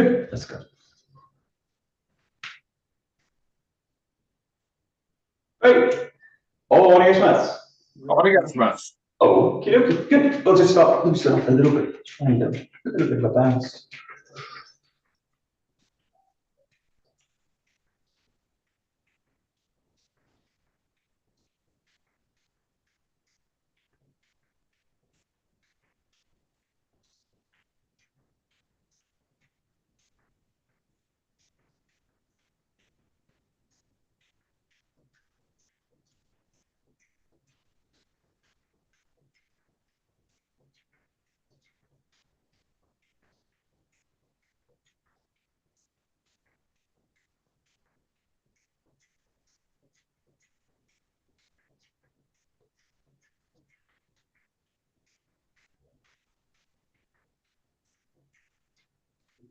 Good. That's good. Great. All on your mats. Oh, okay, good. We'll just start loosen up a little bit. Trying a little bit of a bounce.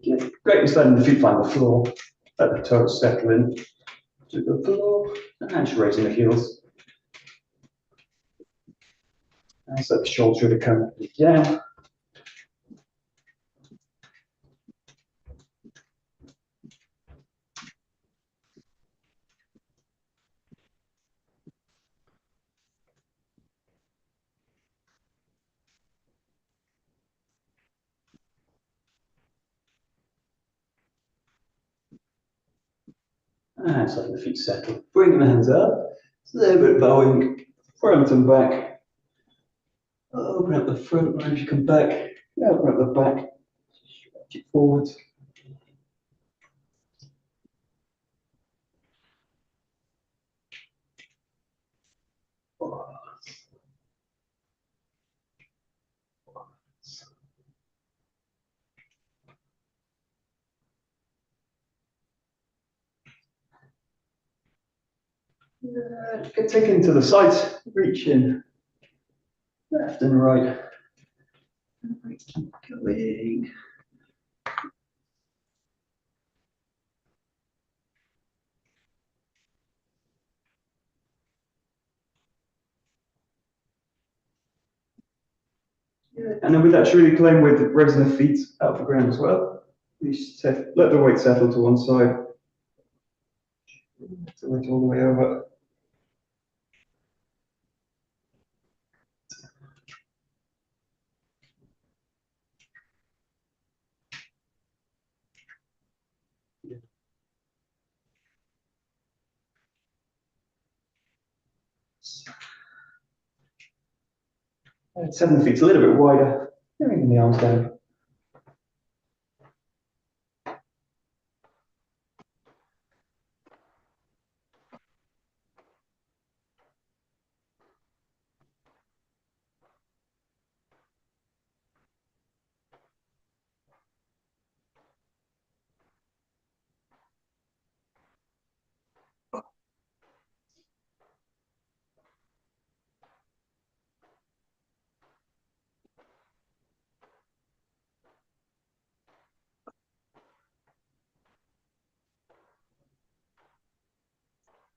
Okay. Great, just letting the feet find the floor. Let the toes settle in to the floor. And just raising the heels. And so the shoulder to come down. And so letting the feet settle. Bring the hands up. A little bit bowing. Front and back. Open up the front when you come back. Open up the back. Stretch it forwards. Get taken to the sides, reach in left and right. Keep going. And then with that, really playing with raising the feet out of the ground as well. Let the weight settle to one side. Let the weight all the way over. And 7 feet, a little bit wider. Bringing the arms down.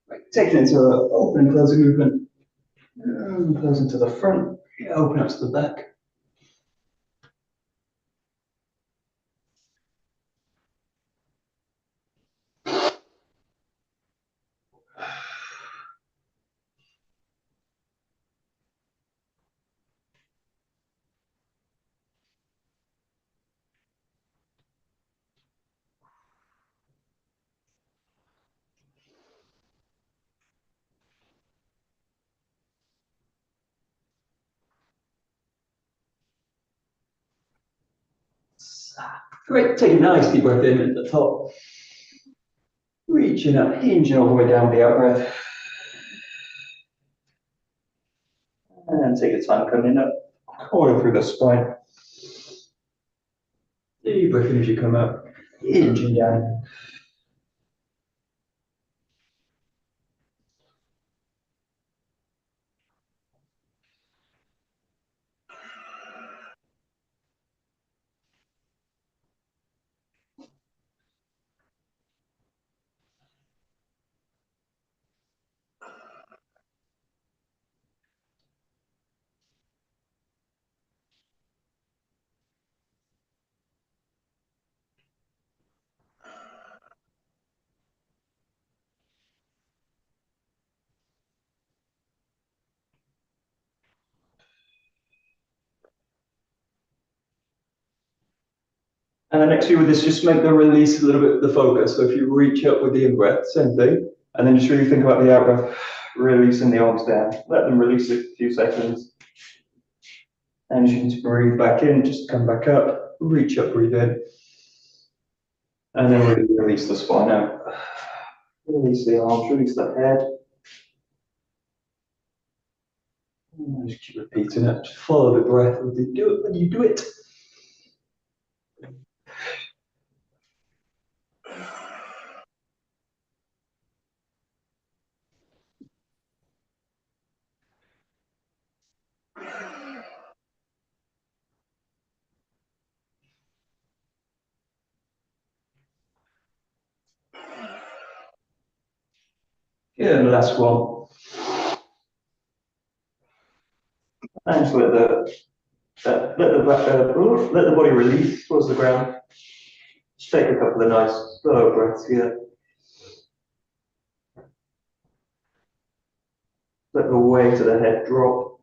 Right, taking it to an open and closing movement. Closing to the front, open up to the back. Great, take a nice deep breath in at the top. Reaching up, hinging all the way down with the out breath. And then take your time coming up, coil through the spine. Deep breath in as you come up, hinging down. And the next few with this, just make the release a little bit the focus. So if you reach up with the in-breath, same thing. And then just really think about the out-breath, releasing the arms down. Let them release it a few seconds. And you just breathe back in, just come back up, reach up, breathe in. And then really release the spine out. Release the arms, release the head. And just keep repeating it. Just follow the breath as you do it when you do it. Yeah, and the last one. And just let the body release towards the ground. Just take a couple of nice slow breaths here. Let the weight of the head drop.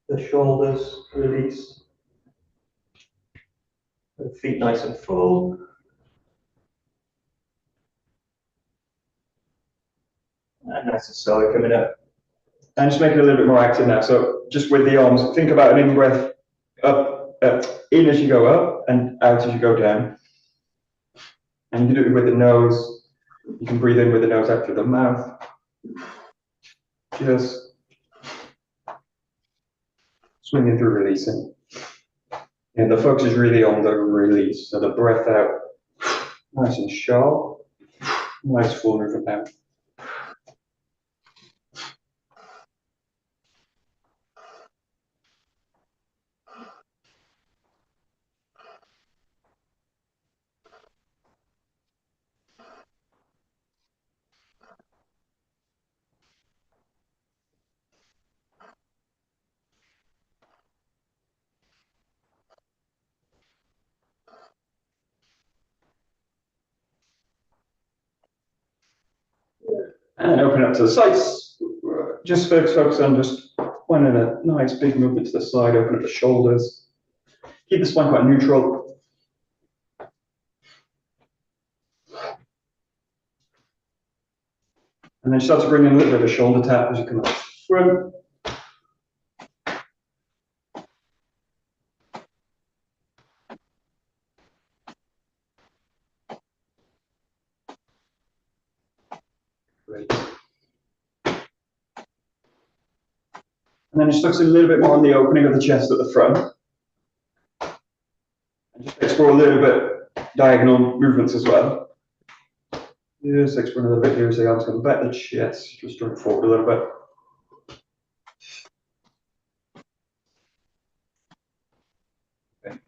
The shoulders release. The feet nice and full. And nice and slowly coming up. And just make it a little bit more active now. So just with the arms, think about an in-breath up, in as you go up and out as you go down. And you can do it with the nose. You can breathe in with the nose out through the mouth. Just swinging through, releasing. And the focus is really on the release. So the breath out, nice and sharp. Nice full movement out. And open up to the sides. Just focus on just one and a nice big movement to the side. Open up the shoulders. Keep the spine quite neutral. And then start to bring in a little bit of a shoulder tap as you come up front. Great. And then just focus a little bit more on the opening of the chest at the front. And just explore a little bit diagonal movements as well. Just explore a little bit here as the arms come back, the chest, just drawing forward a little bit. Okay.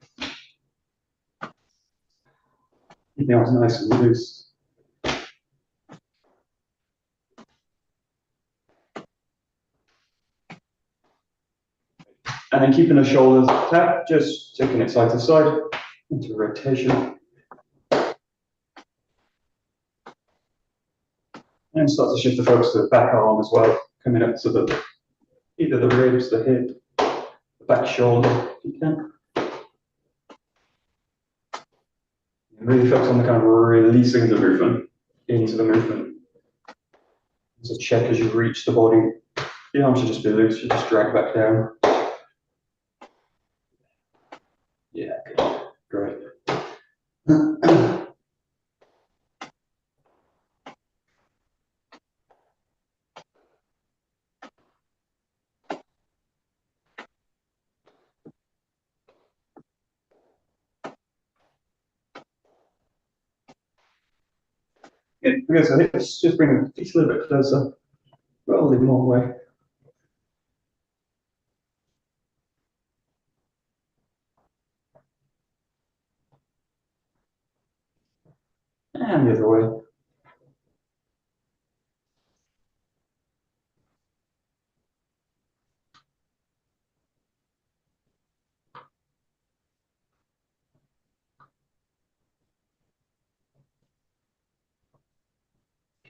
Keep the arms nice and loose. And then keeping the shoulders tapped, just taking it side to side into rotation. And start to shift the focus to the back arm as well, coming up to the either the ribs, the hip, the back shoulder, if you can. And really focus on the kind of releasing the movement into the movement. So check as you reach the body. The arms should just be loose, you just drag back down. Yeah, good. Great. Good. Okay, so let's just bring the feet a little bit closer. Roll in one way. And the other way.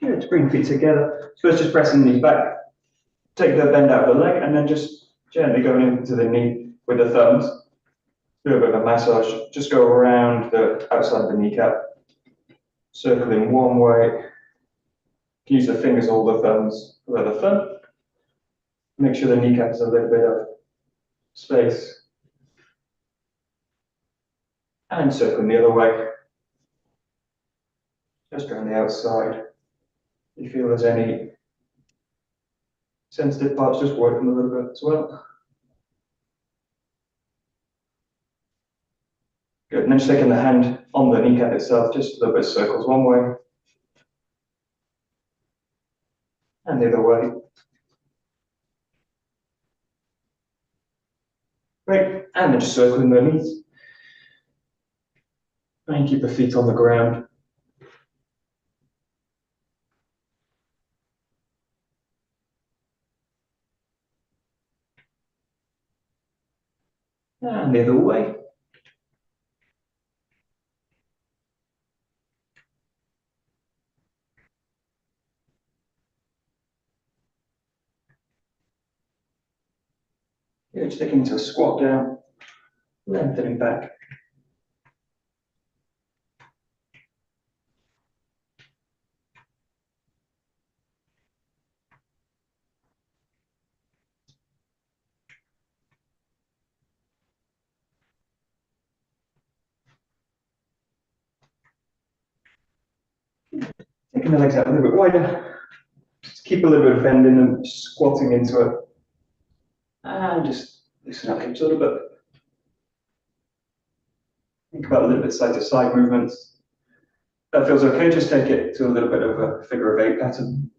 Good, bring the feet together. So let's just press the knees back. Take the bend out of the leg and then just gently going into the knee with the thumbs. Do a bit of a massage. Just go around the outside of the kneecap, circling one way. Use the fingers or the thumbs for the fun. Make sure the kneecap has a little bit of space. And circling the other way. Just around the outside. If you feel there's any sensitive parts, just work them a little bit as well. Good, and then just taking the hand on the kneecap itself, just a little bit of circles one way. And the other way. Great, and then just circling the knees. And keep the feet on the ground. And the other way. Yeah, just taking into a squat down, lengthening back. Taking the legs out a little bit wider. Just keep a little bit of bend in them, squatting into it. And just loosen up hips a little bit. Think about a little bit side to side movements. That feels okay, just take it to a little bit of a figure of eight pattern.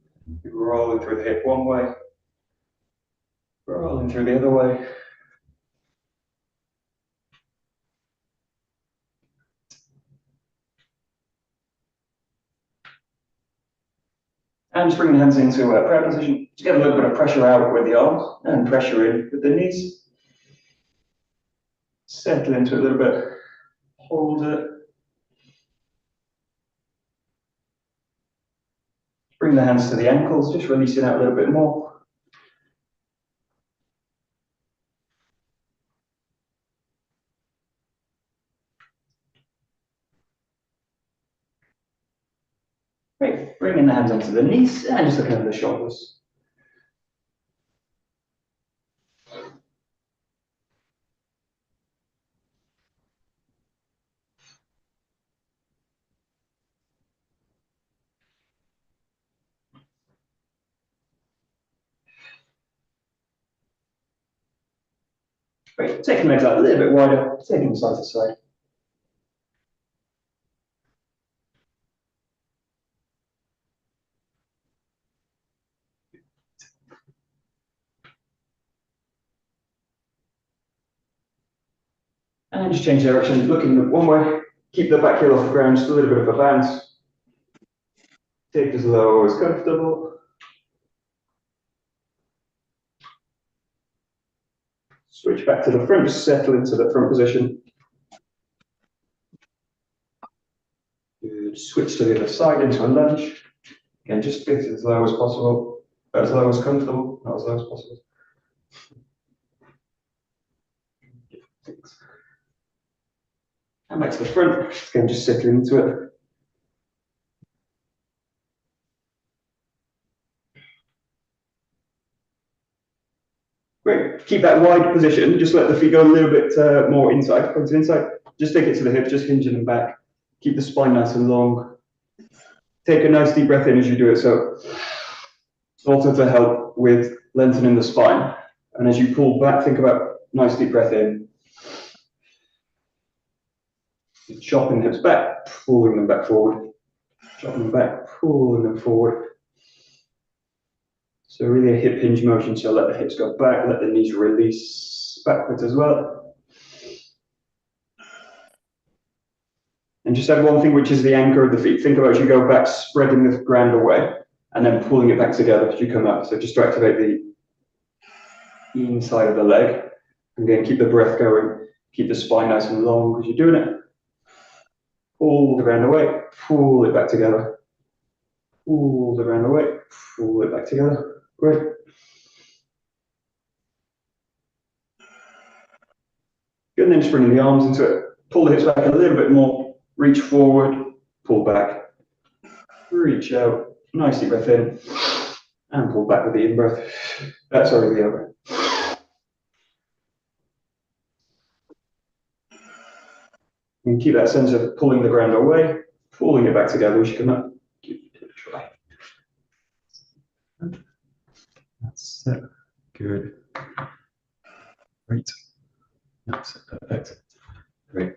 Rolling through the hip one way, rolling through the other way. And just bring the hands into a prayer position. Just get a little bit of pressure out with the arms and pressure in with the knees. Settle into it a little bit. Hold it. Bring the hands to the ankles, just releasing out a little bit more. Great. Bringing the hands onto the knees and just looking over the shoulders. Great. Taking the legs out a little bit wider, taking them side to side. And just change direction, looking one way. Keep the back heel off the ground, just a little bit of a bounce. Take it as low as comfortable. Switch back to the front, just settle into the front position. Good. Switch to the other side into a lunge. Again, just get it as low as possible, as low as comfortable, not as low as possible. And back to the front, again, just settle into it. Great. Keep that wide position. Just let the feet go a little bit more inside, point to inside. Just take it to the hips, just hinging them back. Keep the spine nice and long. Take a nice deep breath in as you do it. So also to help with lengthening the spine. And as you pull back, think about nice deep breath in. Chopping the hips back, pulling them back forward. Chopping them back, pulling them forward. So really a hip hinge motion, so let the hips go back, let the knees release backwards as well. And just add one thing, which is the anchor of the feet. Think about as you go back, spreading the ground away, and then pulling it back together as you come up. So just to activate the inside of the leg. Again, keep the breath going, keep the spine nice and long as you're doing it. Pull the ground away, pull it back together. Pull the ground away, pull it back together. Great. Good, and then just bringing the arms into it. Pull the hips back a little bit more. Reach forward, pull back. Reach out. Nice deep breath in. And pull back with the in-breath. Sorry, the out-breath. And keep that sense of pulling the ground away, pulling it back together as you come up. Give it a try. That's it. Good. Great. That's it. Perfect. Great.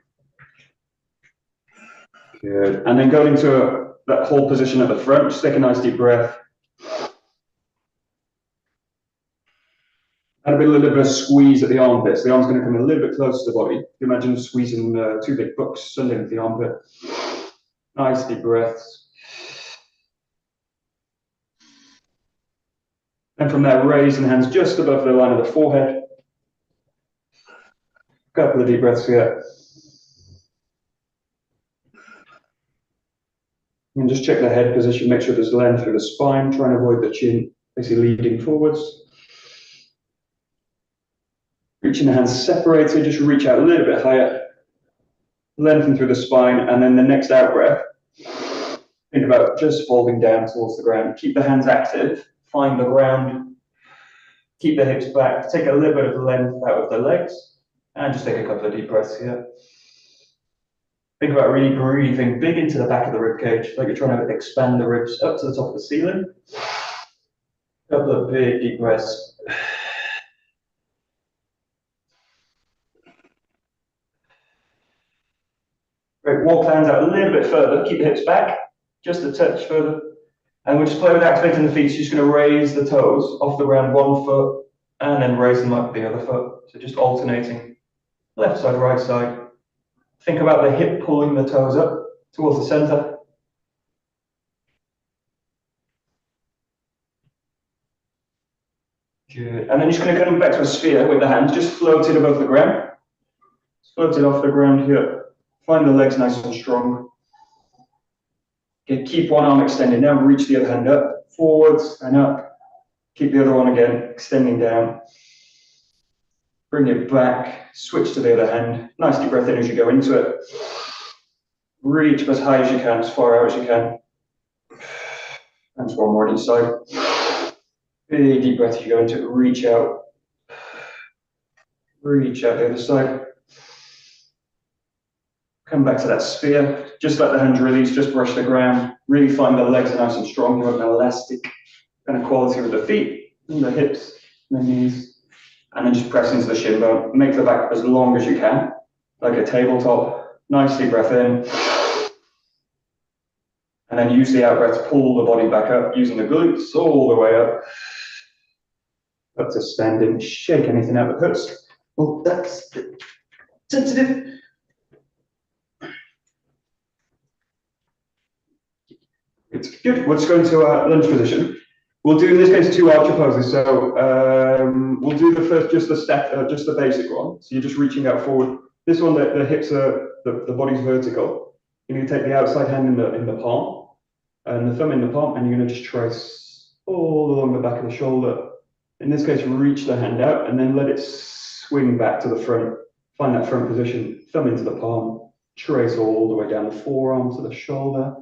Good. And then go into that whole position at the front. Just take a nice deep breath. And a little bit of a squeeze at the armpits. The arm's going to come a little bit closer to the body. You imagine squeezing two big books underneath the armpit. Nice deep breaths. And from there, raising the hands just above the line of the forehead. A couple of deep breaths here. And just check the head position, make sure there's length through the spine, try and avoid the chin basically leading forwards. Reaching the hands separated, just reach out a little bit higher, lengthen through the spine, and then the next out breath, think about just folding down towards the ground. Keep the hands active, find the ground, keep the hips back, take a little bit of length out of the legs, and just take a couple of deep breaths here. Think about really breathing big into the back of the rib cage, like you're trying to expand the ribs up to the top of the ceiling. A couple of big deep breaths. Great, walk the hands out a little bit further, keep the hips back, just a touch further. And we'll just play with activating the feet. So you're just going to raise the toes off the ground, one foot, and then raise them up the other foot. So just alternating left side, right side. Think about the hip pulling the toes up towards the center. Good. And then you're just going to come back to a sphere with the hands just floated above the ground. Floated off the ground here. Find the legs nice and strong. Okay, keep one arm extended. Now reach the other hand up, forwards and up. Keep the other one again, extending down. Bring it back, switch to the other hand. Nice deep breath in as you go into it. Reach as high as you can, as far out as you can. And just one more on each side. Big deep breath as you go into it. Reach out. Reach out the other side. Come back to that sphere. Just let the hands release, just brush the ground. Really find the legs are nice and strong. You have an elastic kind of quality with the feet, and the hips, and the knees. And then just press into the shin bone. Make the back as long as you can, like a tabletop. Nice deep breath in. And then use the out breath to pull the body back up, using the glutes all the way up. Up to standing. Shake anything out that hurts. Oh, that's sensitive. It's good. We'll just go into our lunge position. We'll do in this case two archer poses. So we'll do the first, just the basic one. So you're just reaching out forward. This one, the hips are, the body's vertical. You're going to take the outside hand in the palm and the thumb in the palm, and you're going to just trace all along the back of the shoulder. In this case, reach the hand out and then let it swing back to the front. Find that front position. Thumb into the palm. Trace all the way down the forearm to the shoulder.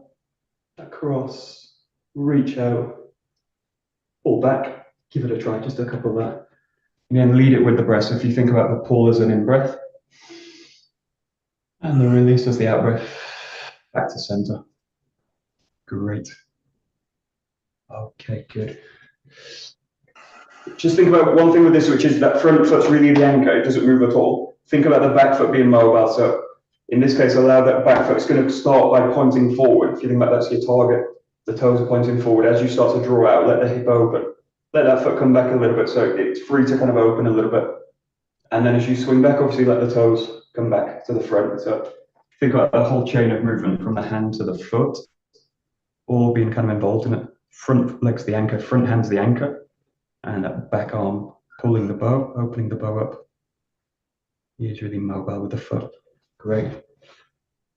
Across, reach out, pull back, give it a try, just a couple of that. And then lead it with the breath. So if you think about the pull as an in-breath, and the release as the out-breath, back to center. Great. Okay, good. Just think about one thing with this, which is that front foot's really the anchor, it doesn't move at all. Think about the back foot being mobile. So in this case, allow that back foot. It's going to start by pointing forward. If you think about that's your target, the toes are pointing forward. As you start to draw out, let the hip open. Let that foot come back a little bit so it's free to kind of open a little bit. And then as you swing back, obviously let the toes come back to the front. So think about the whole chain of movement from the hand to the foot, all being kind of involved in it. Front leg's the anchor, front hand's the anchor, and that back arm pulling the bow, opening the bow up. He is really mobile with the foot. Great.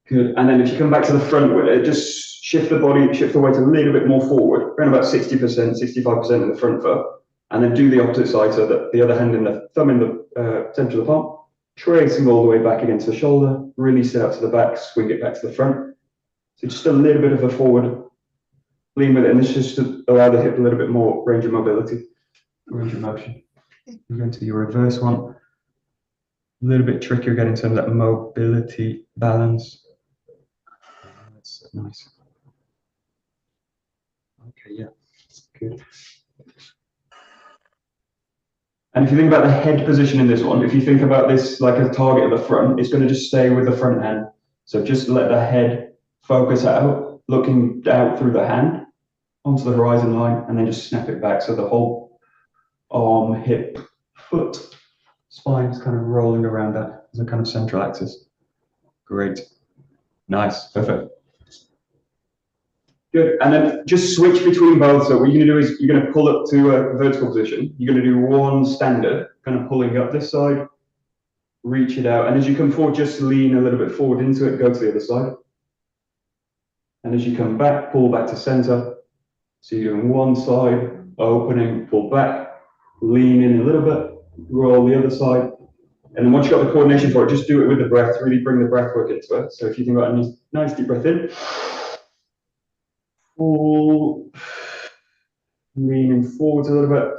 Good. And then if you come back to the front with it, just shift the body, shift the weight a little bit more forward, around about 60%, 65% in the front foot. And then do the opposite side, so that the other hand in the thumb in the center of the palm, tracing all the way back against the shoulder, release it out to the back, swing it back to the front. So just a little bit of a forward lean with it, and this is just to allow the hip a little bit more range of mobility, range of motion. You're going to your reverse one. A little bit trickier again in terms of that mobility balance. That's nice. Okay, yeah, good. And if you think about the head position in this one, if you think about this like a target at the front, it's going to just stay with the front hand. So just let the head focus out, looking out through the hand onto the horizon line, and then just snap it back. So the whole arm, hip, foot, spine is kind of rolling around that as a kind of central axis. Great. Nice. Perfect. Good. And then just switch between both. So what you're going to do is you're going to pull up to a vertical position. You're going to do one standard, kind of pulling up this side, reach it out. And as you come forward, just lean a little bit forward into it, go to the other side. And as you come back, pull back to center. So you're doing one side, opening, pull back, lean in a little bit, roll the other side. And then once you've got the coordination for it, just do it with the breath, really bring the breath work into it. So if you think about a nice deep breath in, pull, leaning forwards a little bit.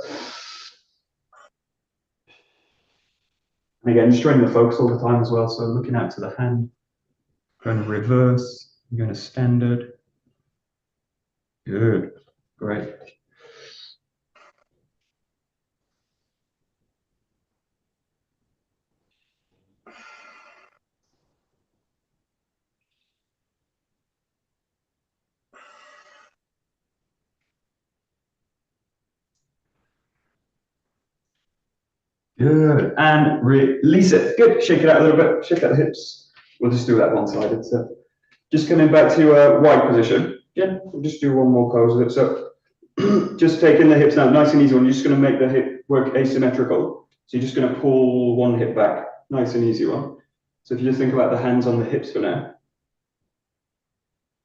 And again, just training the focus all the time as well. So looking out to the hand, going to reverse, going to standard. Good, great. Good, and release it. Good, shake it out a little bit, shake out the hips. We'll just do that one-sided. So just coming back to a wide position. Yeah, we'll just do one more pose with it. So just taking the hips now, nice and easy one. You're just going to make the hip work asymmetrical. So you're just going to pull one hip back, nice and easy one. So if you just think about the hands on the hips for now.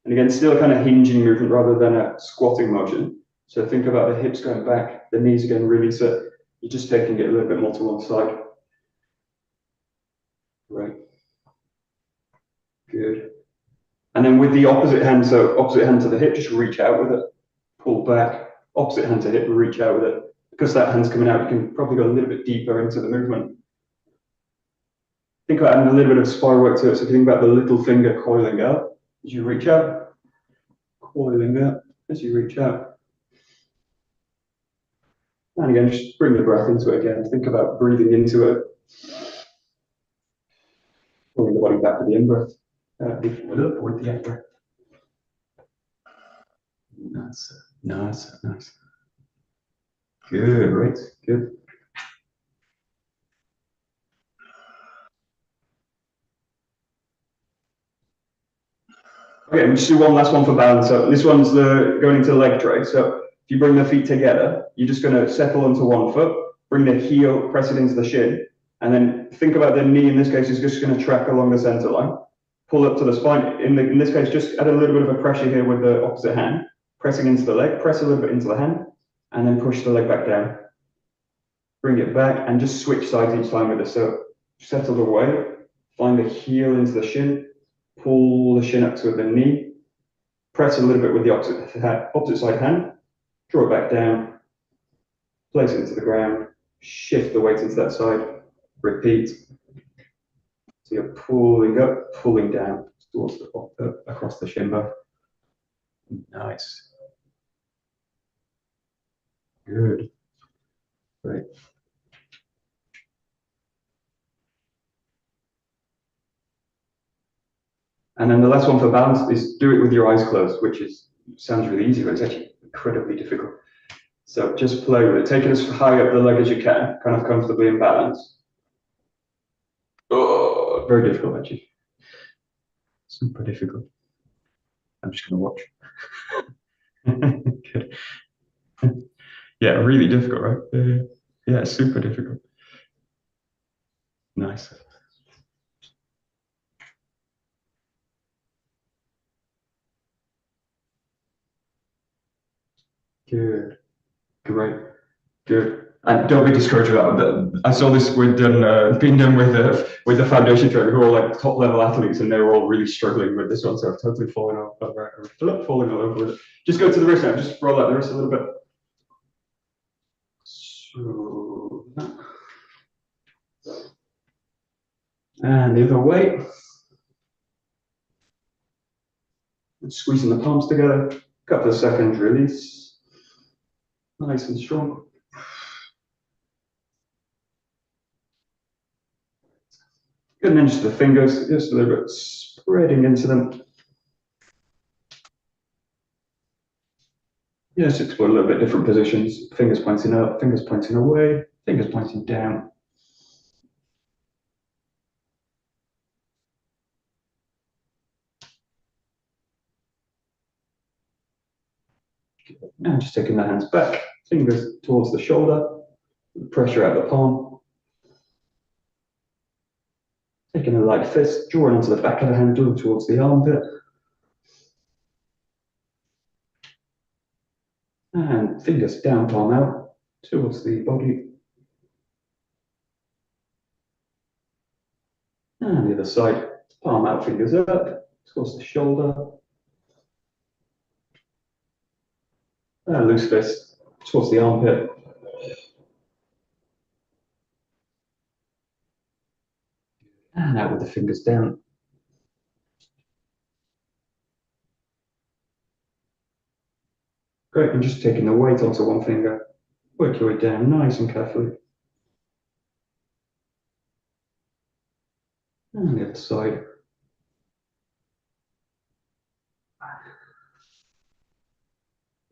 And again, still kind of hinging movement rather than a squatting motion. So think about the hips going back, the knees again, release it. You're just taking it a little bit more to one side. Right. Good. And then with the opposite hand, so opposite hand to the hip, just reach out with it. Pull back, opposite hand to hip, reach out with it. Because that hand's coming out, you can probably go a little bit deeper into the movement. Think about adding a little bit of spiral work to it. So if you think about the little finger coiling out, as you reach out, coiling out, as you reach out. And again, just bring the breath into it again. Think about breathing into it. Pulling the body back with the in-breath. With the out-breath. Nice, nice, nice. Good, right, good. Okay, we'll just do one last one for balance. So this one's going into the leg tray. So if you bring the feet together, you're just going to settle onto one foot, bring the heel, press it into the shin, and then think about the knee in this case is just going to track along the center line. Pull up to the spine. In this case, just add a little bit of a pressure here with the opposite hand, pressing into the leg, press a little bit into the hand, and then push the leg back down. Bring it back and just switch sides each time with this. So settle away, find the heel into the shin, pull the shin up to the knee, press a little bit with the opposite side hand, draw it back down, place it into the ground, shift the weight into that side, repeat. So you're pulling up, pulling down towards the across the shin bone. Nice. Good. Great. And then the last one for balance is do it with your eyes closed, which sounds really easy, but it's actually incredibly difficult. So just play with it. Take it as high up the leg as you can, kind of comfortably in balance. Oh, very difficult actually. Super difficult. I'm just going to watch. Good. Yeah, really difficult, right? Yeah, super difficult. Nice. Good. Great. Good. And don't be discouraged with that. I saw this being done with the foundation trainer who are like top level athletes, and they were all really struggling with this one. So I've totally fallen all over with it. Just go to the wrist now. Just roll out the wrist a little bit. So, and the other way. And squeezing the palms together. Couple of seconds, release. Nice and strong. Good, and then just the fingers, just a little bit spreading into them. Yeah, just explore a little bit different positions. Fingers pointing up, fingers pointing away, fingers pointing down. Now just taking the hands back, fingers towards the shoulder, pressure out the palm. Taking a light fist, drawing onto the back of the hand, drawing towards the armpit. And fingers down, palm out, towards the body. And the other side, palm out, fingers up, towards the shoulder. And loose fist, towards the armpit. And out with the fingers down. Great, and just taking the weight onto one finger, work your way down nice and carefully. And the other side.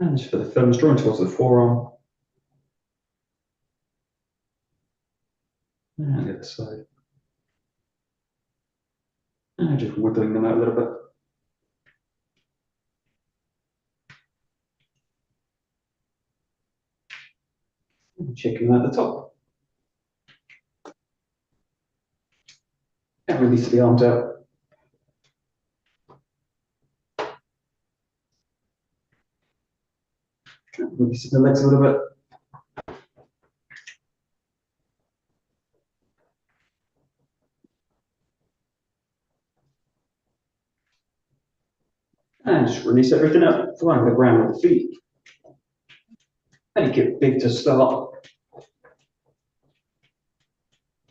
And just for the thumbs, drawing towards the forearm. And the other side. And just wiggling them out a little bit. And checking them at the top. And release the arms out. And release the legs a little bit. And just release everything up, flying the ground with the feet. Make it big to start.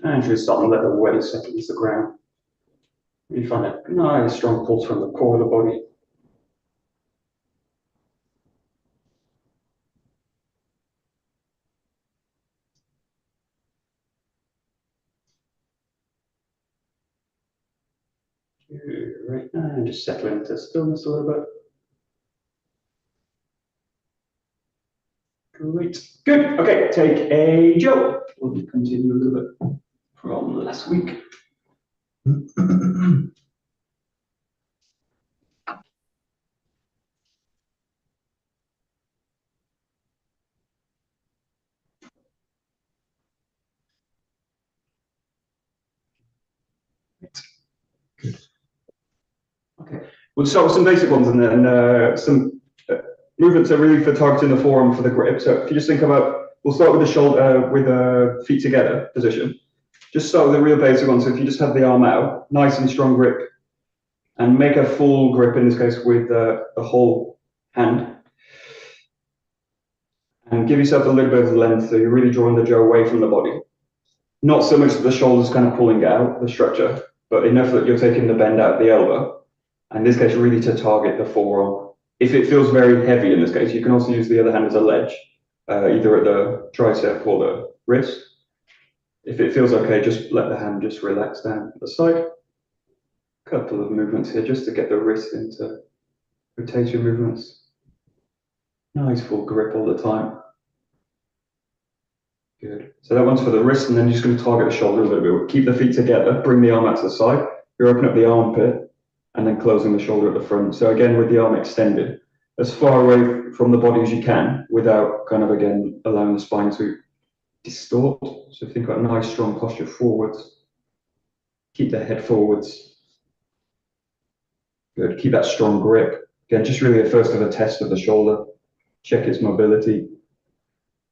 And just start to let the weight settle into the ground. You find a nice strong pulse from the core of the body. Right, and just settle into stillness a little bit. Great. Good. Okay, take a joke. We'll continue a little bit from last week. Good. Okay, we'll start with some basic ones and then some movements are really for targeting the forearm for the grip. So if you just think about, we'll start with the shoulder, with the feet together position. Just start with a real basic one. So if you just have the arm out, nice and strong grip, and make a full grip in this case with the whole hand. And give yourself a little bit of length, so you're really drawing the jaw away from the body. Not so much that the shoulder's kind of pulling out the structure, but enough that you're taking the bend out the elbow. And in this case, really to target the forearm. If it feels very heavy in this case, you can also use the other hand as a ledge, either at the tricep or the wrist. If it feels okay, just let the hand just relax down the side. Couple of movements here just to get the wrist into rotation movements. Nice full grip all the time. Good. So that one's for the wrist, and then you're just going to target the shoulder a little bit. Keep the feet together, bring the arm out to the side. You open up the armpit, and then closing the shoulder at the front. So again, with the arm extended, as far away from the body as you can, without kind of, again, allowing the spine to distort. So think about a nice strong posture forwards. Keep the head forwards. Good. Keep that strong grip. Again, just really a first of a test of the shoulder. Check its mobility.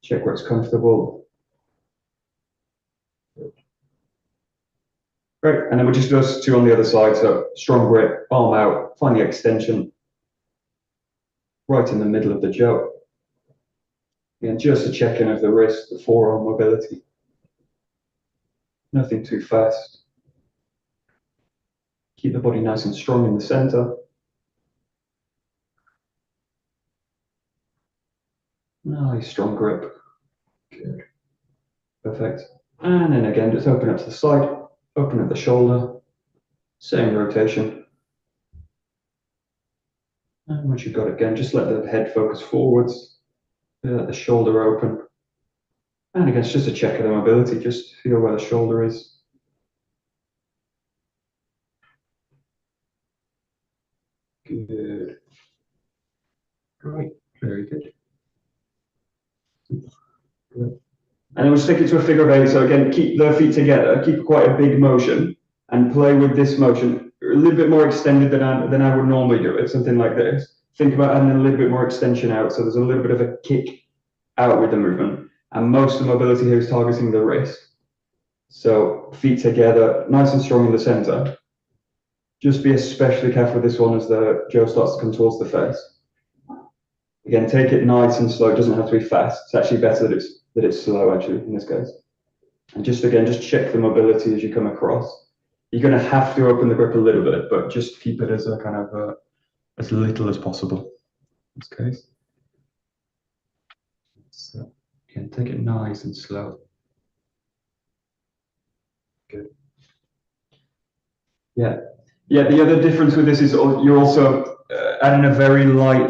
Check where it's comfortable. Great, and then we'll just do those two on the other side. So strong grip, arm out, find the extension right in the middle of the 𝘗. Again, just a check-in of the wrist, the forearm mobility. Nothing too fast. Keep the body nice and strong in the center. Nice, strong grip. Good. Perfect. And then again, just open up to the side, open up the shoulder, same rotation. And once you've got it again, just let the head focus forwards, let the shoulder open. And again, it's just a check of the mobility, just feel where the shoulder is. Good. Great, very good. Good. And then we'll just take it to a figure of 8. So again, keep the feet together, keep quite a big motion, and play with this motion a little bit more extended than I would normally do it, something like this. Think about adding a little bit more extension out, so there's a little bit of a kick out with the movement. And most of the mobility here is targeting the wrist. So feet together, nice and strong in the center. Just be especially careful with this one as the 𝘗 starts to come towards the face. Again, take it nice and slow. It doesn't have to be fast. It's actually better that it's slow, actually, in this case. And just again, just check the mobility as you come across. You're going to have to open the grip a little bit, but just keep it as a kind of as little as possible in this case. So again, take it nice and slow. Good. Yeah. Yeah, the other difference with this is you're also adding a very light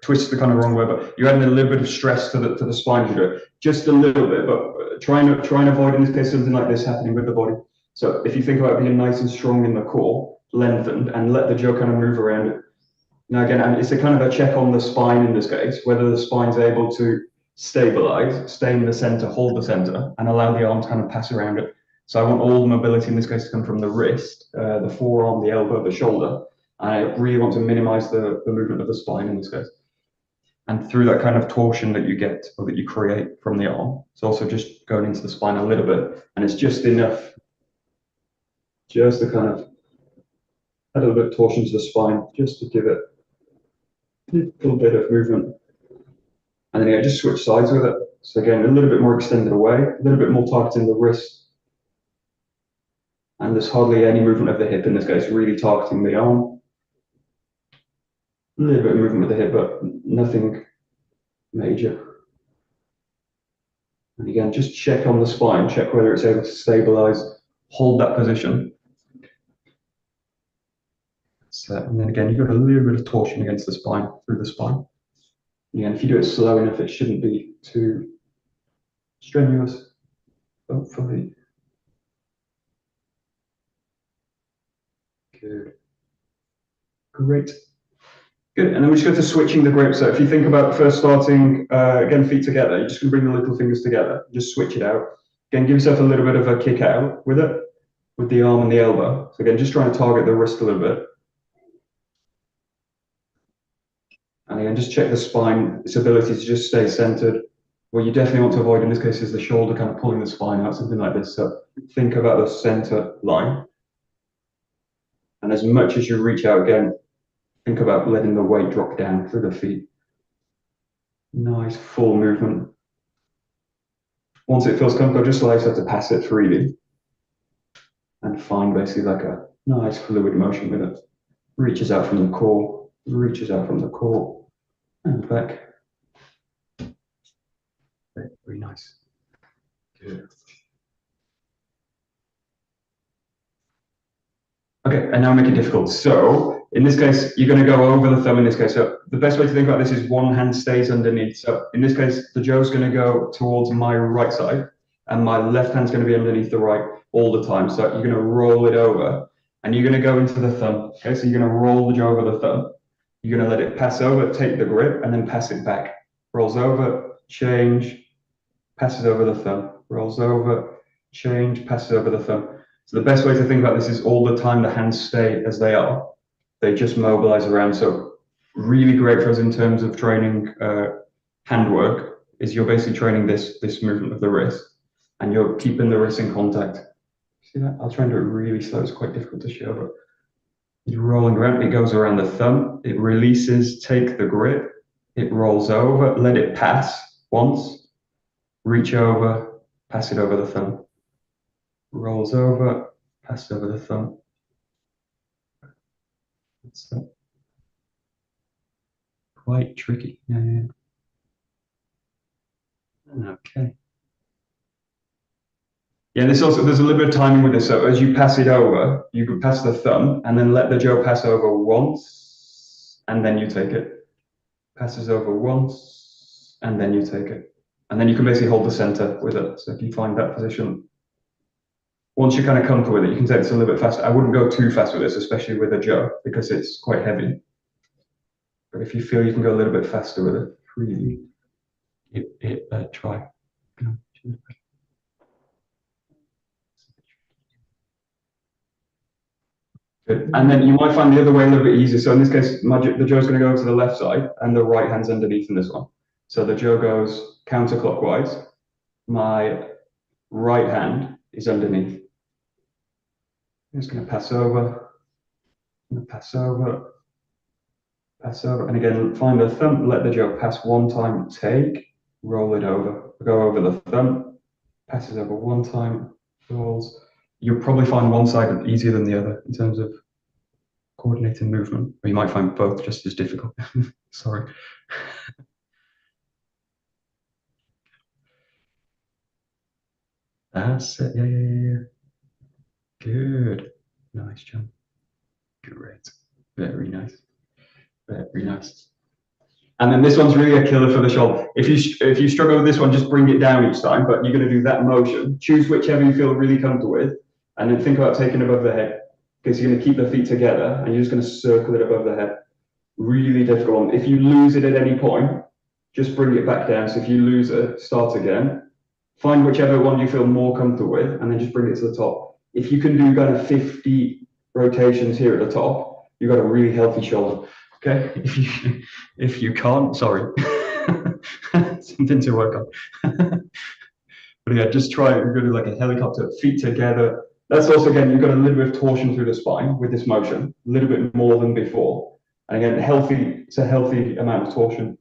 twist, the kind of wrong word, but you're adding a little bit of stress to the spine as you do it. Just a little bit, but try and avoid in this case something like this happening with the body. So if you think about being nice and strong in the core, lengthened, and let the 𝘗 kind of move around it. Now again, it's a kind of a check on the spine in this case, whether the spine's able to stabilize, stay in the center, hold the center, and allow the arms kind of pass around it. So I want all the mobility in this case to come from the wrist, the forearm, the elbow, the shoulder. I really want to minimize the movement of the spine in this case. And through that kind of torsion that you get, or that you create from the arm, it's also just going into the spine a little bit. And it's just enough, just to kind of add a little bit of torsion to the spine, just to give it a little bit of movement. And then just switch sides with it. So again, a little bit more extended away, a little bit more targeting the wrist. And there's hardly any movement of the hip in this case, really targeting the arm. A little bit of movement with the hip, but nothing major. And again, just check on the spine, check whether it's able to stabilize, hold that position. And then again, you've got a little bit of torsion against the spine, through the spine. Again, if you do it slow enough, it shouldn't be too strenuous, hopefully. Good. Great. Good. And then we just go to switching the grip. So if you think about first starting, again, feet together, you're just going to bring the little fingers together. Just switch it out. Again, give yourself a little bit of a kick out with it, with the arm and the elbow. So again, just trying to target the wrist a little bit. And again, just check the spine, its ability to just stay centered. What you definitely want to avoid in this case is the shoulder kind of pulling the spine out, something like this. So think about the center line. And as much as you reach out again, think about letting the weight drop down through the feet. Nice full movement. Once it feels comfortable, just allow yourself to pass it freely. And find basically like a nice fluid motion with it. Reaches out from the core, reaches out from the core, and back. Very nice. Good. Okay, and now make it difficult. So in this case, you're going to go over the thumb in this case. So the best way to think about this is one hand stays underneath. So in this case, the 𝘗's going to go towards my right side, and my left hand's going to be underneath the right all the time. So you're going to roll it over, and you're going to go into the thumb. Okay, so you're going to roll the 𝘗 over the thumb. You're going to let it pass over, take the grip, and then pass it back. Rolls over, change, passes over the thumb. Rolls over, change, passes over the thumb. So the best way to think about this is all the time the hands stay as they are. They just mobilize around. So really great for us in terms of training handwork is you're basically training this movement of the wrist. and you're keeping the wrist in contact. See that? I'll try and do it really slow. It's quite difficult to show, but you're rolling around. It goes around the thumb. It releases. Take the grip. It rolls over. Let it pass once. Reach over. Pass it over the thumb. Rolls over. Pass it over the thumb. That's quite tricky. Yeah. Okay. Yeah, there's a little bit of timing with this. So as you pass it over, you can pass the thumb and then let the jo pass over once, and then you take it. Passes over once, and then you take it. And then you can basically hold the center with it. So if you find that position, once you're kind of comfortable with it, you can take this a little bit faster. I wouldn't go too fast with this, especially with a jo, because it's quite heavy. But if you feel you can go a little bit faster with it, really, try. Good. And then you might find the other way a little bit easier. So in this case, the jo is going to go to the left side, and the right hand's underneath in this one. So the jo goes counterclockwise. My right hand is underneath. I'm just going to pass over. Pass over. Pass over. And again, find the thumb. Let the jo pass one time. Take. Roll it over. Go over the thumb. Passes over one time. Rolls. You'll probably find one side easier than the other in terms of coordinating movement, or you might find both just as difficult. Sorry. That's it. Yeah. Good. Nice jump. Great. Very nice. Very nice. And then this one's really a killer for the shoulder. If you struggle with this one, just bring it down each time, but you're going to do that motion. Choose whichever you feel really comfortable with, and then think about taking above the head, because you're going to keep the feet together, and you're just going to circle it above the head. Really difficult one. If you lose it at any point, just bring it back down. So if you lose it, start again. Find whichever one you feel more comfortable with, and then just bring it to the top. If you can do kind of 50 rotations here at the top, you've got a really healthy shoulder. Okay, if you can't, sorry, something to work on. But yeah, just try it. You're going to do like a helicopter, feet together. That's also, again, you've got a little bit of torsion through the spine with this motion, a little bit more than before. And again, it's a healthy amount of torsion,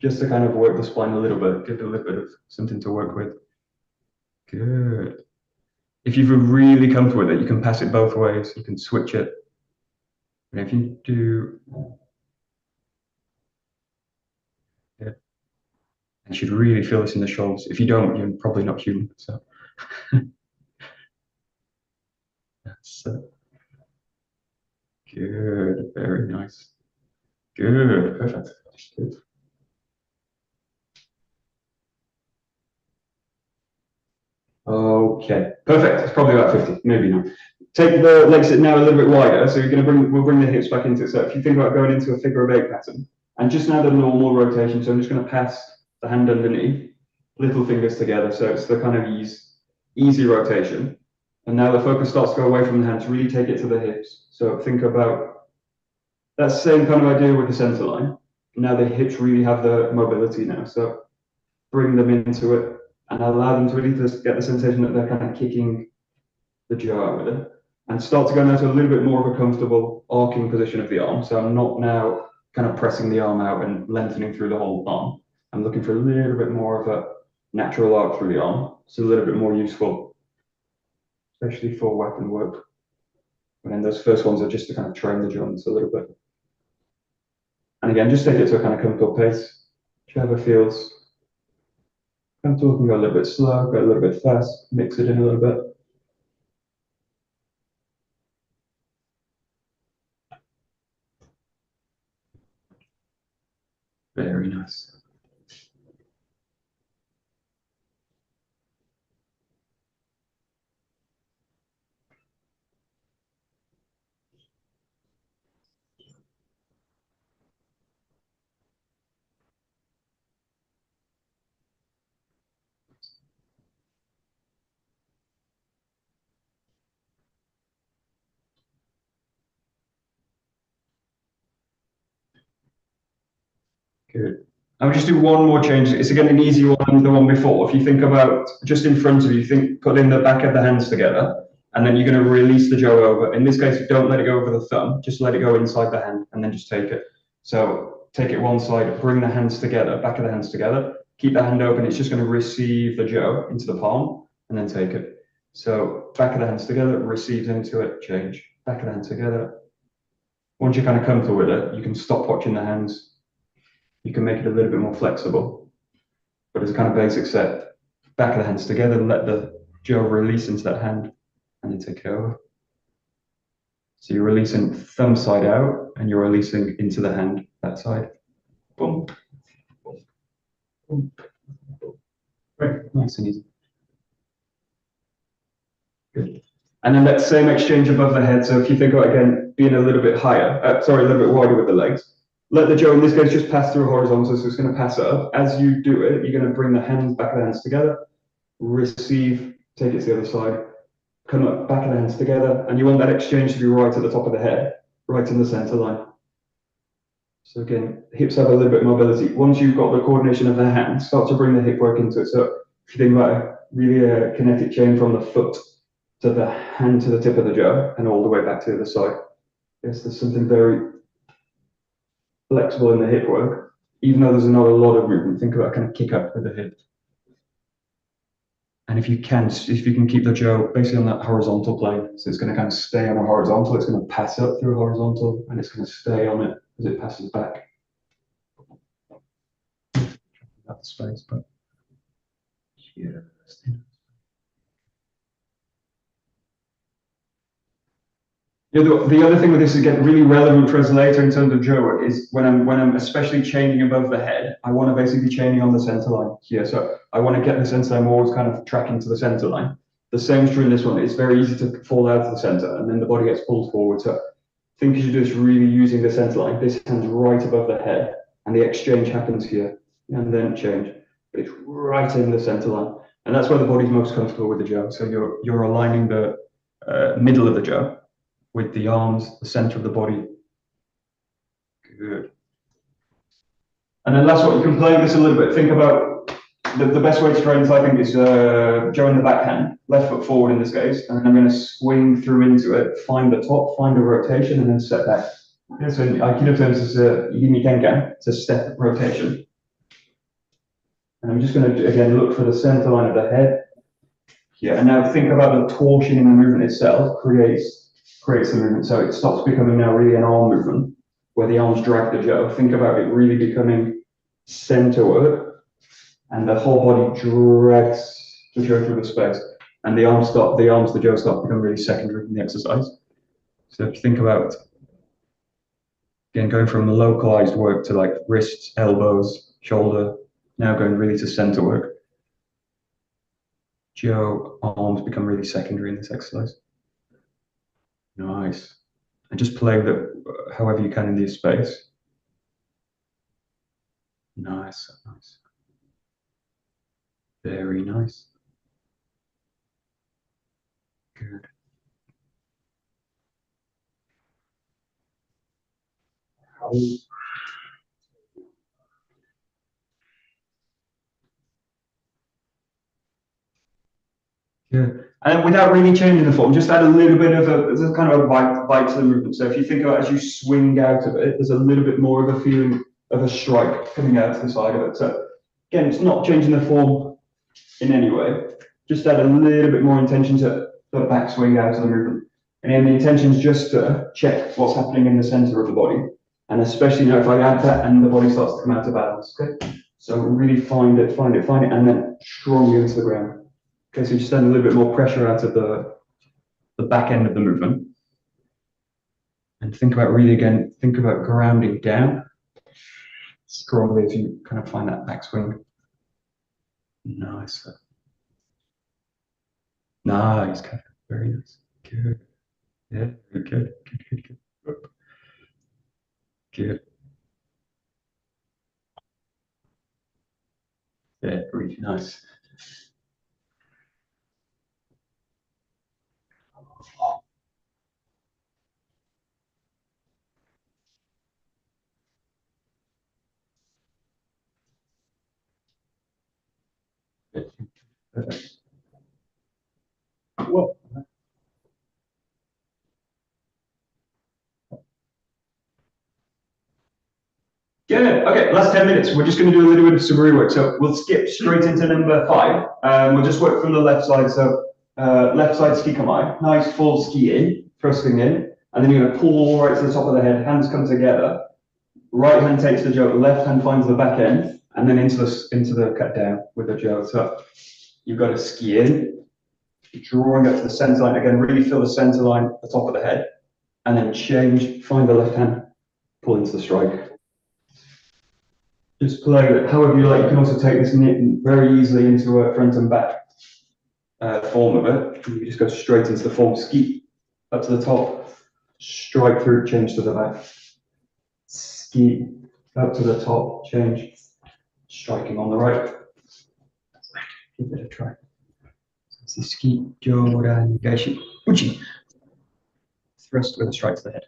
just to kind of work the spine a little bit, give it a little bit of something to work with. Good. If you're really comfortable with it, you can pass it both ways. You can switch it. And if you do, yeah, you should really feel this in the shoulders. If you don't, you're probably not human. So that's good. Very nice. Good. Perfect. Good. Okay. Perfect. It's probably about 50. Maybe not. Take the legs now a little bit wider. So we'll bring the hips back into it. So if you think about going into a figure of 8 pattern, and just now the normal rotation. So I'm just going to pass the hand underneath, little fingers together. So it's the kind of easy rotation. And now the focus starts to go away from the hands. Really take it to the hips. So think about that same kind of idea with the center line. Now the hips really have the mobility now. So bring them into it and allow them to really just get the sensation that they're kind of kicking the jo out with it. And start to go now to a little bit more of a comfortable arcing position of the arm. So I'm not now kind of pressing the arm out and lengthening through the whole arm. I'm looking for a little bit more of a natural arc through the arm. It's a little bit more useful, especially for weapon work. And then those first ones are just to kind of train the joints a little bit. And again, just take it to a kind of comfortable pace. Whichever feels comfortable, can go a little bit slow, go a little bit fast, mix it in a little bit. Very nice. Good. I'll just do one more change. It's again an easy one than the one before. If you think about just in front of you, putting the back of the hands together, and then you're going to release the jaw over. In this case, don't let it go over the thumb, just let it go inside the hand, and then just take it. So take it one side, bring the hands together, back of the hands together, keep the hand open, it's just going to receive the jaw into the palm, and then take it. So back of the hands together, receives into it, change. Back of the hands together. Once you're kind of comfortable with it, you can stop watching the hands. You can make it a little bit more flexible. But it's a kind of basic set. Back of the hands together, let the jaw release into that hand, and then take it over. So you're releasing thumb side out, and you're releasing into the hand, that side. Boom. Boom. Boom. Great, nice and easy. Good. And then that same exchange above the head. So if you think about, again, being a little bit higher, a little bit wider with the legs, let the jaw in this case just pass through horizontal, so it's going to pass up. As you do it, you're going to bring the hands, back of the hands together, receive, take it to the other side, come up, back of the hands together, and you want that exchange to be right at the top of the head, right in the center line. So again, hips have a little bit of mobility. Once you've got the coordination of the hands, start to bring the hip work into it. So if you think about really a kinetic chain from the foot to the hand to the tip of the jaw and all the way back to the other side. Yes, there's something very flexible in the hip work, even though there's not a lot of movement. Think about kind of kick up with the hip. And if you can keep the jaw basically on that horizontal plane, so it's going to kind of stay on a horizontal, it's going to pass up through a horizontal, and it's going to stay on it as it passes back. Not the space, but just the other thing with this is again really relevant for us later in terms of jaw work is when I'm especially chaining above the head, I want to basically be chaining on the center line here. So I want to get the center line always kind of tracking to the center line. The same is true in this one. It's very easy to fall out of the center and then the body gets pulled forward. So I think you should do this really using the center line. This hand's right above the head and the exchange happens here and then change. But it's right in the center line. And that's where the body's most comfortable with the jaw. So you're aligning the middle of the jaw with the arms, the center of the body. Good. And then last one, you can play this a little bit. Think about the best way to train this, I think, is jaw in the backhand, left foot forward in this case, and then I'm going to swing through into it, find the top, find a rotation, and then step back. Okay, so in Aikido terms, it's a 𝘭𝘰𝑦𝑡𝑒nkan, it's a step rotation. And I'm just going to, again, look for the center line of the head. Yeah, and now think about the torsion in the movement itself creates the movement. So it stops becoming now really an arm movement where the arms drag the jaw. Think about it really becoming center work and the whole body drags the jaw through the space. And the jaw start become really secondary in the exercise. So if you think about, again, going from the localized work to like wrists, elbows, shoulder, now going really to center work. Jaw, arms become really secondary in this exercise. Nice. And just play that however you can in this space. Nice, nice. Very nice. Good. Good. And without really changing the form, just add a little bit of there's a kind of a bite to the movement. So if you think about as you swing out of it, there's a little bit more of a feeling of a strike coming out to the side of it. So again, it's not changing the form in any way. Just add a little bit more intention to the back swing out of the movement. And then the intention is just to check what's happening in the center of the body. And especially if I add that and the body starts to come out of balance. Okay. So really find it, and then strongly into the ground. Okay, so just add a little bit more pressure out of the back end of the movement. And think about grounding down strongly as you kind of find that backswing. Nice. Nice, very nice. Good. Yeah, very good. Good. Good. Yeah, really nice. Perfect. Whoa. Good. Okay, last 10 minutes. We're just going to do a little bit of 𝗧𝗪𝘂 work. So we'll skip straight into number 5. We'll just work from the left side. So left side 𝗧𝗪𝘂𝗧𝗧𝗧. Nice full ski in, thrusting in. And then you're going to pull right to the top of the head. Hands come together. Right hand takes the 𝗥. Left hand finds the back end. And then into the cut down with the 𝗥. So you've got to ski in. Drawing up to the center line. Again, really feel the center line at the top of the head. And then change. Find the left hand. Pull into the strike. Just play it however you like. You can also take this very easily into a front and back form of it. You just go straight into the form. Ski up to the top, strike through, change to the back. Ski up to the top, change, striking on the right. Give it a try. It's the 𝘭𝘪𝘐𝗫𝗠𝗨𝗦. Thrust with a strike to the head.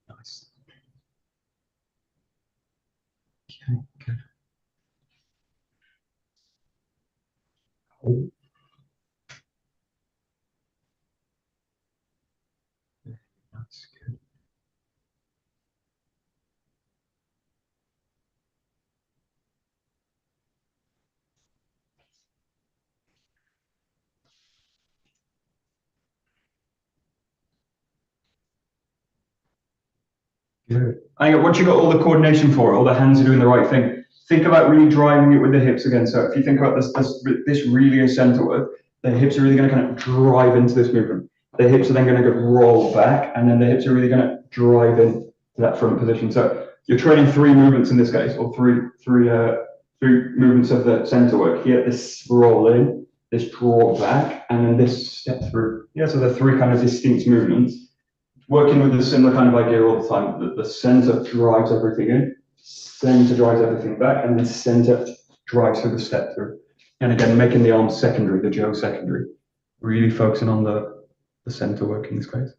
Nice. Okay, good. Oh. That's good. Good. And once you've got all the coordination for it, all the hands are doing the right thing, think about really driving it with the hips again. So if you think about this really is center work, the hips are really going to kind of drive into this movement. The hips are then going to roll back, and then the hips are really going to drive into that front position. So you're training 3 movements in this case, or three movements of the center work. Here, this roll in, this draw back, and then this step through. Yeah, so the 3 kind of distinct movements. Working with a similar kind of idea all the time, that the center drives everything in, center drives everything back, and then center drives through the step through. And again, making the arm secondary, the 𝘭 secondary, really focusing on the center work in this case.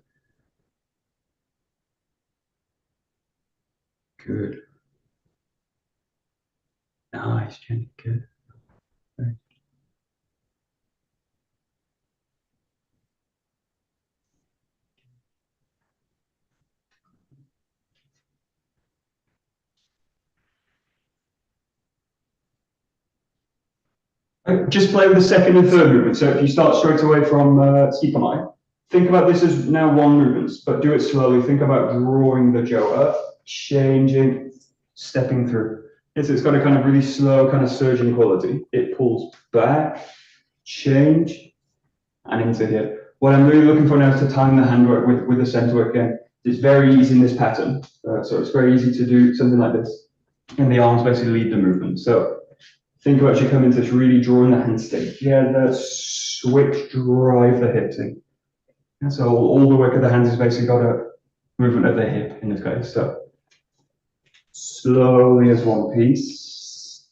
Good. Nice, Jenny, good. Right. Just play with the second and third movement. So if you start straight away from 𝗧𝗪𝘂𝗧𝗧𝗧𝗧, think about this as now 1 movement, but do it slowly. Think about drawing the 𝘭 up, changing, stepping through. It's got a kind of really slow kind of surging quality. It pulls back, change, and into here. What I'm really looking for now is to time the handwork with the center work again. It's very easy in this pattern. So it's very easy to do something like this. And the arms basically lead the movement. So think about you come into this, really drawing the hands together, switch, drive the hips in. And so all the work of the hands is basically got a movement of the hip in this case. So slowly as one piece.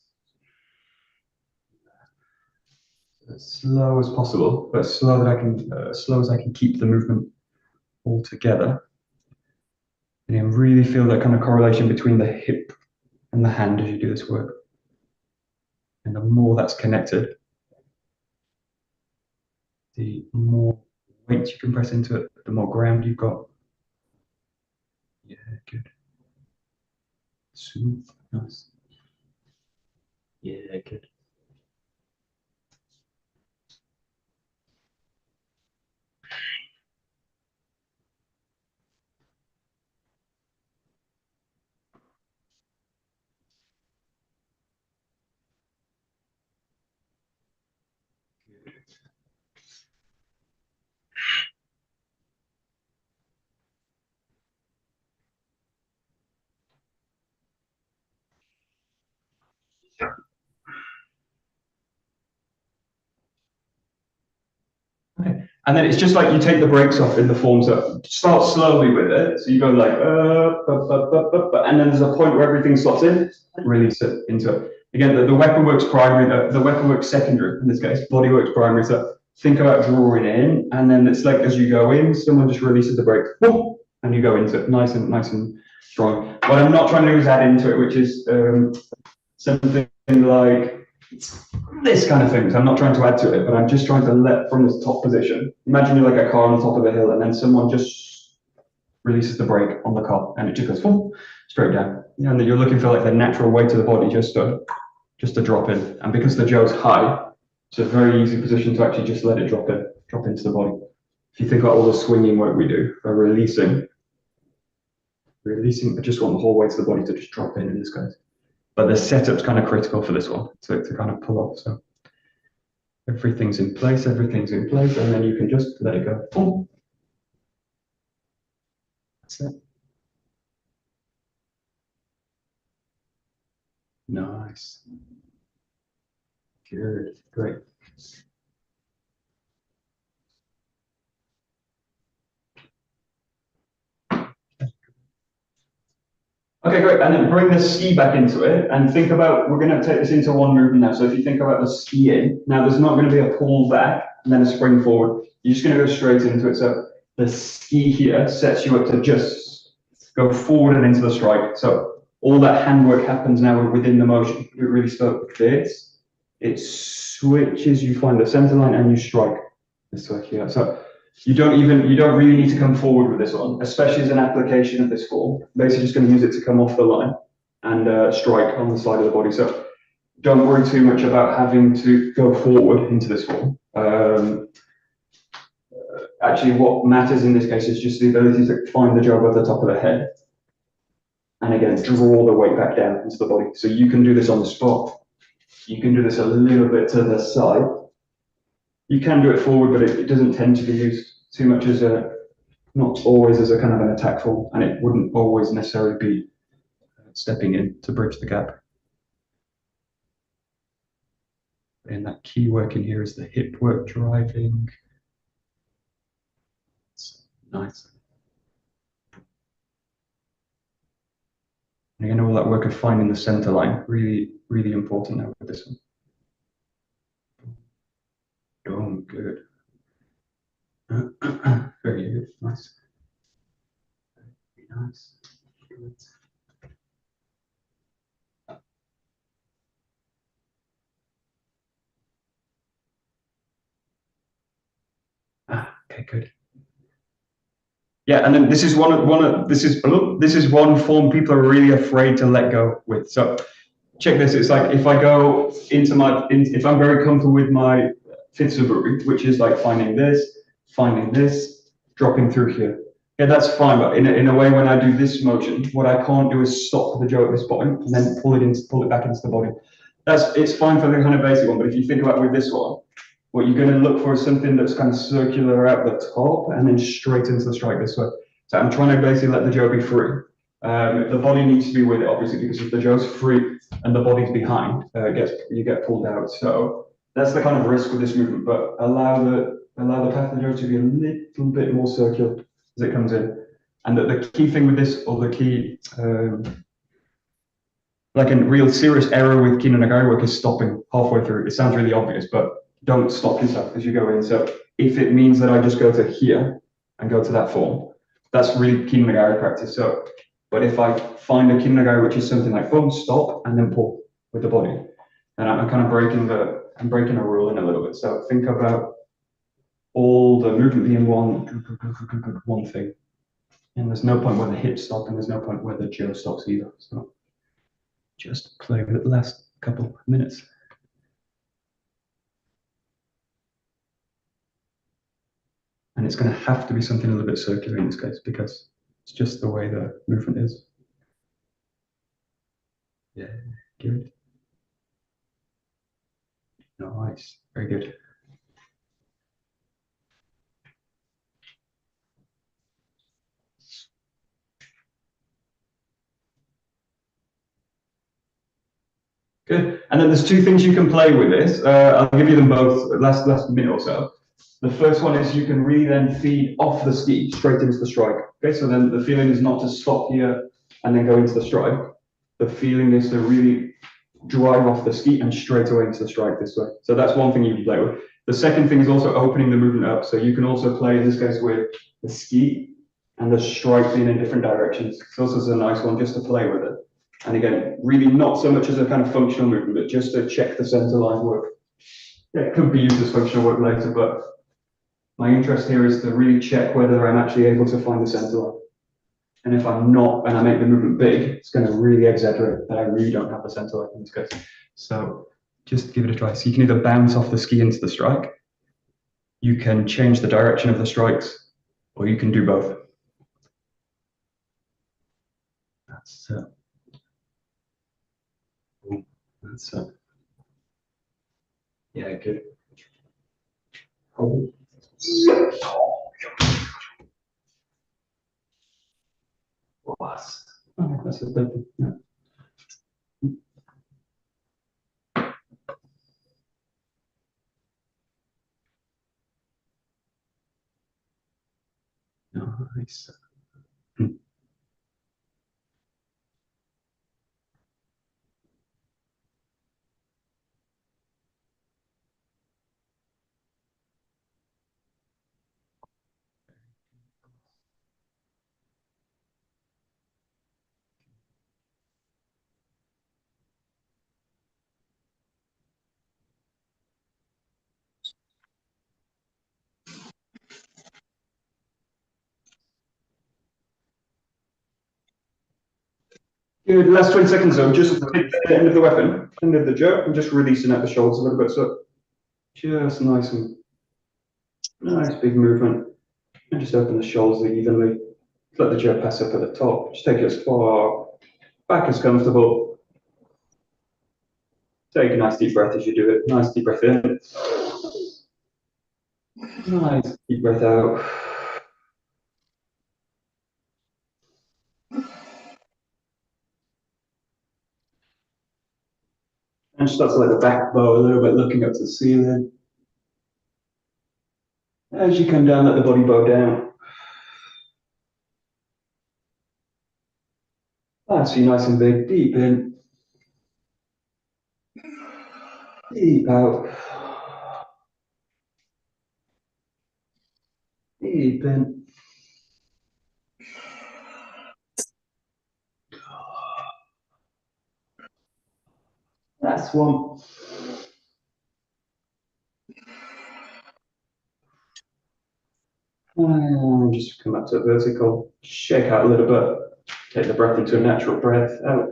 As slow as possible, but slow as I can keep the movement all together. And then really feel that kind of correlation between the hip and the hand as you do this work. And the more that's connected, the more weight you can press into it, the more ground you've got. Yeah, good. Smooth, nice. Yeah, good. Okay. And then it's just like you take the brakes off in the form, so start slowly with it. So you go like, and then there's a point where everything slots in, release it into it. Again, the weapon works primary, the weapon works secondary in this case, body works primary. So think about drawing in, and then it's like as you go in, someone just releases the brakes, boom, and you go into it, nice and strong. What I'm not trying to do is add into it, which is something like this kind of thing. So I'm not trying to add to it, but I'm just trying to let from this top position. Imagine you're like a car on the top of a hill, and then someone just releases the brake on the car, and it just goes boom, straight down. And then you're looking for like the natural weight of the body just to drop in. And because the Jo's high, it's a very easy position to actually just let it drop into the body. If you think about all the swinging work we do, releasing, I just want the whole weight of the body to just drop in this case. But the setup's kind of critical for this one, to kind of pull off. So everything's in place, and then you can just let it go. Boom. That's it. Nice. Good, great. Okay, great. And then bring the ski back into it and think about, we're going to take this into one movement now. So if you think about the ski in, now there's not going to be a pull back and then a spring forward. You're just going to go straight into it. So the ski here sets you up to just go forward and into the strike. So all that handwork happens now within the motion. It really starts with this. It switches, you find the center line and you strike this way here. So you don't really need to come forward with this one, especially as an application of this form. Basically just going to use it to come off the line and strike on the side of the body. So don't worry too much about having to go forward into this form. Actually, what matters in this case is just the ability to find the job at the top of the head. And again, draw the weight back down into the body. So you can do this on the spot. You can do this a little bit to the side. You can do it forward, but it doesn't tend to be used too much as not always as a kind of an attack form, and it wouldn't always necessarily be stepping in to bridge the gap. And that key work in here is the hip work driving. It's nice. And again, all that work of finding the center line, really, really important now with this one. Oh, good. Very good. Nice. Very nice. Good. Okay, good. Yeah, and then this is one form people are really afraid to let go with. So check this. It's like if I go into if I'm very comfortable with my 𝘧𝗔𝗞𝗜𝗠𝗠, which is like finding this, dropping through here. Yeah, that's fine, but in a way, when I do this motion, what I can't do is stop the J at this point and then pull it back into the body. It's fine for the kind of basic one, but if you think about with this one, what you're going to look for is something that's kind of circular out the top and then straight into the strike this way. So I'm trying to basically let the J be free. The body needs to be with it, obviously, because if the J's free and the body's behind, you get pulled out. So that's the kind of risk with this movement, but allow the path of the J to be a little bit more circular as it comes in. And the key thing with this, or the key, like a real serious error with Kin and Nagari work is stopping halfway through. It sounds really obvious, but don't stop yourself as you go in. So if it means that I just go to here and go to that form, that's really Kin and Nagari practice. So, but if I find a Kin and Nagari, which is something like boom, stop, and then pull with the body, and I'm kind of breaking a rule in a little bit. So think about all the movement being one thing. And there's no point where the hips stop, and there's no point where the J stops either. So just play with it the last couple of minutes. And it's going to have to be something a little bit circular in this case, because it's just the way the movement is. Yeah, good. Nice, very good. Good. And then there's two things you can play with this. I'll give you them both last minute or so. The first one is you can really then feed off the ski straight into the strike. Okay, so then the feeling is not to stop here and then go into the strike. The feeling is to really drive off the ski and straight away into the strike this way. So that's one thing you can play with. The second thing is also opening the movement up. So you can also play in this case with the ski and the strike being in different directions. So this is a nice one just to play with it. And again, really not so much as a kind of functional movement, but just to check the center line work. Yeah, it could be used as functional work later, but my interest here is to really check whether I'm actually able to find the center line. And if I'm not, and I make the movement big, it's going to really exaggerate that I really don't have the center line in this case. So just give it a try. So you can either bounce off the ski into the strike, you can change the direction of the strikes, or you can do both. That's yeah, good. Oh. Oh, that's a big one. Yeah. Nice. Good, last 20 seconds though, just take the end of the weapon, end of the jerk, and just releasing out the shoulders a little bit, so just nice and nice big movement, and just open the shoulders evenly, let the jerk pass up at the top, just take it as far back as comfortable, take a nice deep breath as you do it, nice deep breath in, nice deep breath out. And start to let the back bow a little bit, looking up to the ceiling. As you come down, let the body bow down. That's you nice and big, deep in. Deep out. Deep in. Last one. And just come up to vertical. Shake out a little bit. Take the breath into a natural breath out.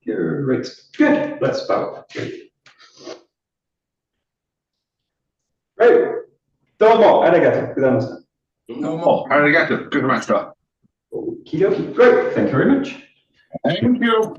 Great. Good. Let's bow. Great. Domo. Arigato. Gozaimasu. Domo. Arigato. Good master. Okie dokie. Great. Thank you very much. Thank you.